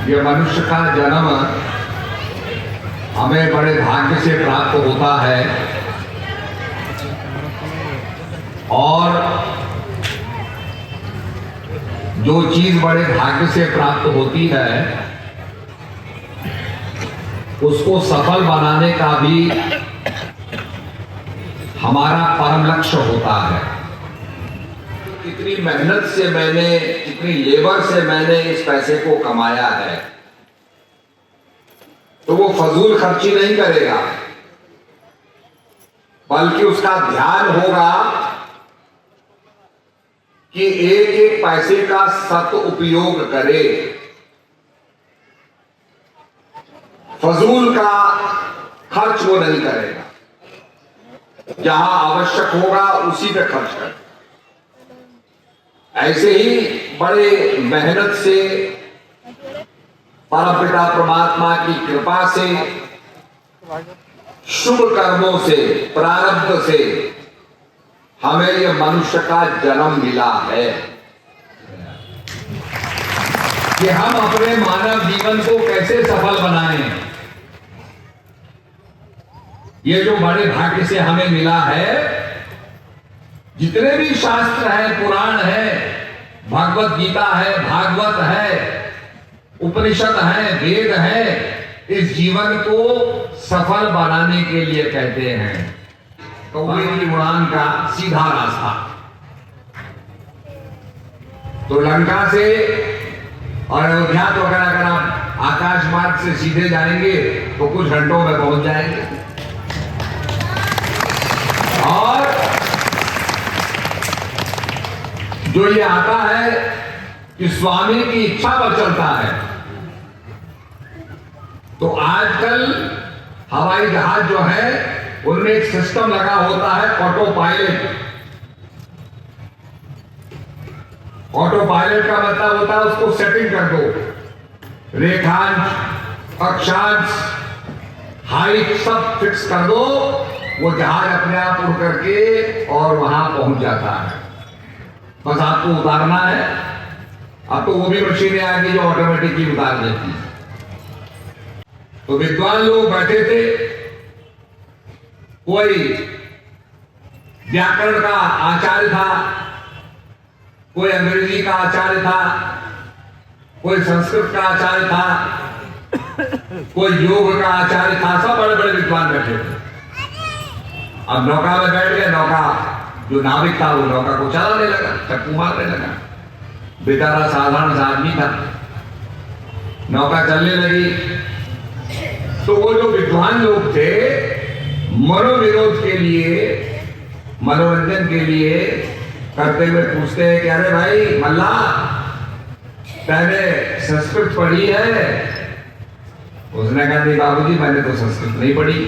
ये मनुष्य का जन्म हमें बड़े भाग्य से प्राप्त होता है और जो चीज बड़े भाग्य से प्राप्त होती है उसको सफल बनाने का भी हमारा परम लक्ष्य होता है। कितनी मेहनत से मैंने, कितनी लेबर से मैंने इस पैसे को कमाया है, तो वो फजूल खर्ची नहीं करेगा, बल्कि उसका ध्यान होगा कि एक एक पैसे का सदुपयोग करे। फजूल का खर्च वो नहीं करेगा, जहां आवश्यक होगा उसी पे खर्च करेगा। ऐसे ही बड़े मेहनत से परमपिता परमात्मा की कृपा से, शुभ कर्मों से, प्रारब्ध से हमें यह मनुष्य का जन्म मिला है कि हम अपने मानव जीवन को कैसे सफल बनाएं। ये जो बड़े भाग्य से हमें मिला है, जितने भी शास्त्र है, पुराण है, भगवत गीता है, भागवत है, उपनिषद है, वेद है, इस जीवन को सफल बनाने के लिए कहते हैं। कौवे की उड़ान का सीधा रास्ता। तो लंका से और अयोध्या तो अगर आप आकाश मार्ग से सीधे जाएंगे तो कुछ घंटों में पहुंच जाएंगे। और जो ये आता है कि स्वामी की इच्छा पर चलता है, तो आजकल हवाई जहाज जो है उनमें एक सिस्टम लगा होता है ऑटो पायलट। ऑटो पायलट का मतलब होता है उसको सेटिंग कर दो, रेखांश अक्षांश, हाइट सब फिक्स कर दो, वो जहाज अपने आप उड़ करके और वहां पहुंच जाता है। बस आपको उतारना है। अब तो वो भी मशीनें आ गई जो ऑटोमेटिकली उतार देती है। तो विद्वान लोग बैठे थे, कोई व्याकरण का आचार्य था, कोई अंग्रेजी का आचार्य था, कोई संस्कृत का आचार्य था, कोई योग का आचार्य था, सब बड़े बड़े विद्वान बैठे थे। अब नौका में बैठ गए, नौका जो नाविक था वो नौका को चलाने लगा, चक्कू मारने लगा। बेचारा साधारण सा आदमी था, नौका चलने लगी। तो वो जो विद्वान लोग थे, मनोविरोध के लिए, मनोरंजन के लिए करते हुए पूछते हैं कि अरे भाई मल्ला, तैने संस्कृत पढ़ी है? उसने कहा नहीं बाबूजी, मैंने तो संस्कृत नहीं पढ़ी।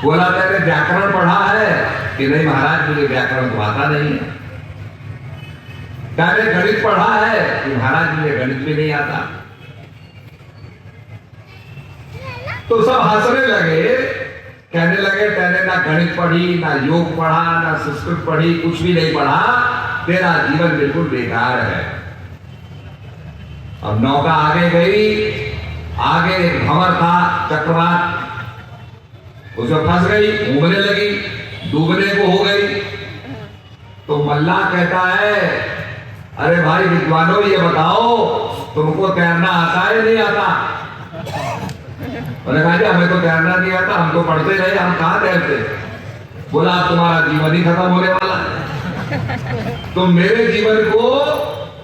बोला तैने व्याकरण पढ़ा है? कि नहीं महाराज, मुझे व्याकरण तो आता नहीं है। तैने गणित पढ़ा है? कि महाराज मुझे गणित भी नहीं आता। तो सब हंसने लगे, कहने लगे तैने ना गणित पढ़ी, ना योग पढ़ा, ना संस्कृत पढ़ी, कुछ भी नहीं पढ़ा, तेरा जीवन बिल्कुल बेकार है। अब नौका आगे गई, आगे एक भंवर था चक्रवात, उसमें फंस गई, उबने लगी, डूबने को हो गई। तो मल्ला कहता है अरे भाई विद्वानों, ये बताओ तुमको तैरना आता है नहीं आता? उन्होंने कहा जी हमें तो तैरना नहीं आता, हम तो पढ़ते रहे, हम कहाँ तैरते। बोला तुम्हारा जीवन ही खत्म होने वाला है। तुम मेरे जीवन को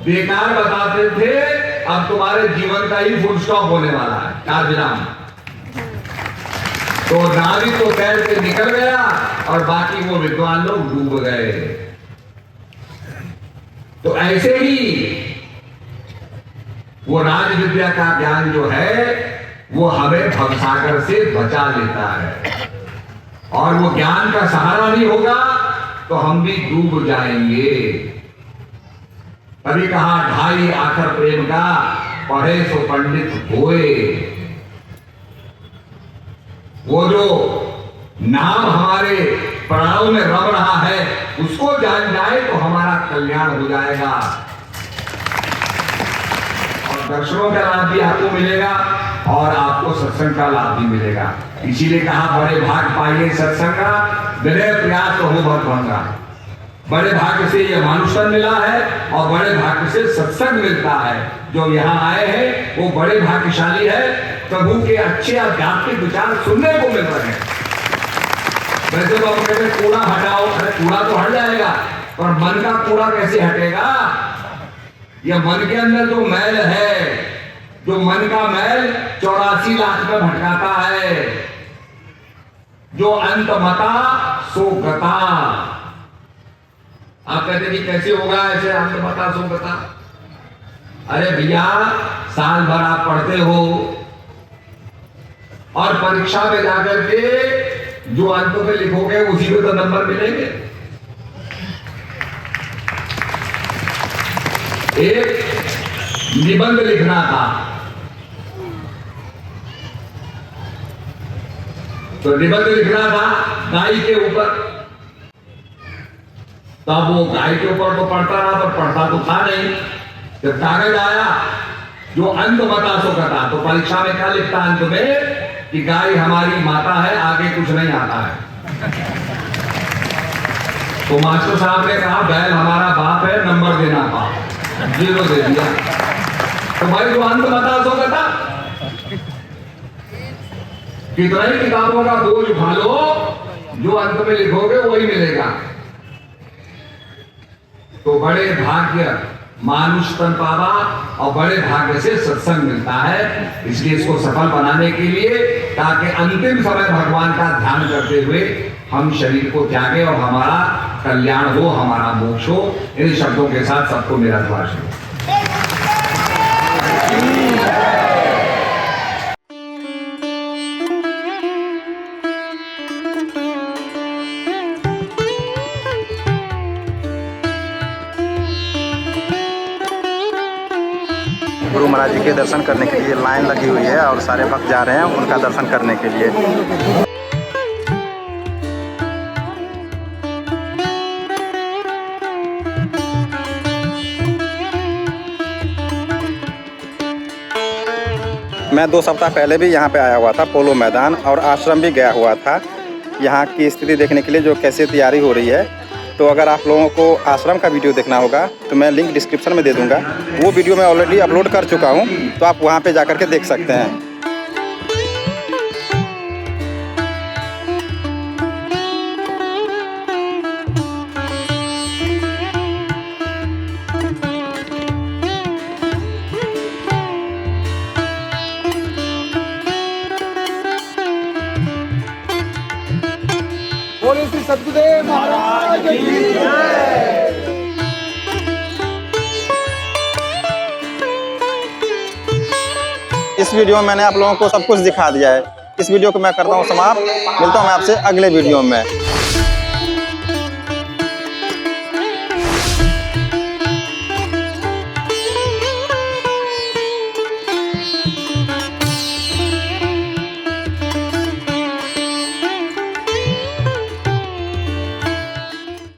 बेकार बताते थे, अब तुम्हारे जीवन का ही फुल स्टॉप होने वाला है, चार विराम। तो नाविक तो तैर के निकल गया और बाकी वो विद्वान लोग डूब गए। तो ऐसे ही वो राज विद्या का ज्ञान जो है वो हमें भवसागर से बचा लेता है, और वो ज्ञान का सहारा नहीं होगा तो हम भी डूब जाएंगे। तभी कहा ढाई आखर प्रेम का, पढ़े सो पंडित होए। वो जो नाम हमारे प्राणों में रम रहा है उसको जान जाए तो हमारा कल्याण हो जाएगा, और दर्शनों का लाभ भी आपको मिलेगा और आपको सत्संग का लाभ भी मिलेगा। इसीलिए कहा बड़े भाग पाइए सत्संगा, विनय प्रयास हो बहुत भंगा। बड़े भाग्य से यह मानुष तन मिला है और बड़े भाग्य से सत्संग मिलता है। जो यहाँ आए हैं वो बड़े भाग्यशाली है, प्रभु के अच्छे आध्यात्मिक विचार सुनने को मिल रहे हैं। वैसे तो हम कहते हैं कूड़ा हटाओ, अरे कूड़ा तो हट जाएगा, पर मन का कूड़ा कैसे हटेगा? यह मन के अंदर जो मैल है, जो मन का मैल 84 लाख में भटकाता है, जो अंत मता सो गता। आप कहते कि कैसे होगा ऐसे अंत मता सो गता? अरे भैया, साल भर आप पढ़ते हो और परीक्षा में जाकर के जो अंत में लिखोगे उसी में तो नंबर मिलेंगे। एक निबंध लिखना था, तो निबंध लिखना था गाय के ऊपर। तब वो गाय के ऊपर तो पढ़ता रहा, पर पढ़ता तो था नहीं। जब कागज आया जो अंत मता सो कथा, तो परीक्षा में क्या लिखता अंत में कि गाय हमारी माता है, आगे कुछ नहीं आता है। तो मास्टर साहब ने कहा बैल हमारा बाप है, नंबर देना पाप, 0 दे दिया। तो भाई जो अंत मता सो कथा, कितना ही किताबों का बोझ उठा लो, जो अंत में लिखोगे वही मिलेगा। तो बड़े भाग्य मानुष तन पावा और बड़े भाग्य से सत्संग मिलता है। इसलिए इसको सफल बनाने के लिए, ताकि अंतिम समय भगवान का ध्यान करते हुए हम शरीर को त्यागें और हमारा कल्याण हो, हमारा मोक्ष हो। इन शब्दों के साथ सबको मेरा शुभ। गुरु महाराज महाराज जी के दर्शन करने के लिए लाइन लगी हुई है और सारे भक्त जा रहे हैं उनका दर्शन करने के लिए। मैं 2 सप्ताह पहले भी यहाँ पे आया हुआ था पोलो मैदान, और आश्रम भी गया हुआ था यहाँ की स्थिति देखने के लिए जो कैसे तैयारी हो रही है। तो अगर आप लोगों को आश्रम का वीडियो देखना होगा तो मैं लिंक डिस्क्रिप्शन में दे दूँगा। वो वीडियो मैं ऑलरेडी अपलोड कर चुका हूँ, तो आप वहाँ पे जा कर के देख सकते हैं। बोले श्री सद्गुरुदेव महाराज की जय। इस वीडियो में मैंने आप लोगों को सब कुछ दिखा दिया है। इस वीडियो को मैं करता हूँ समाप्त। मिलता हूँ मैं आपसे अगले वीडियो में।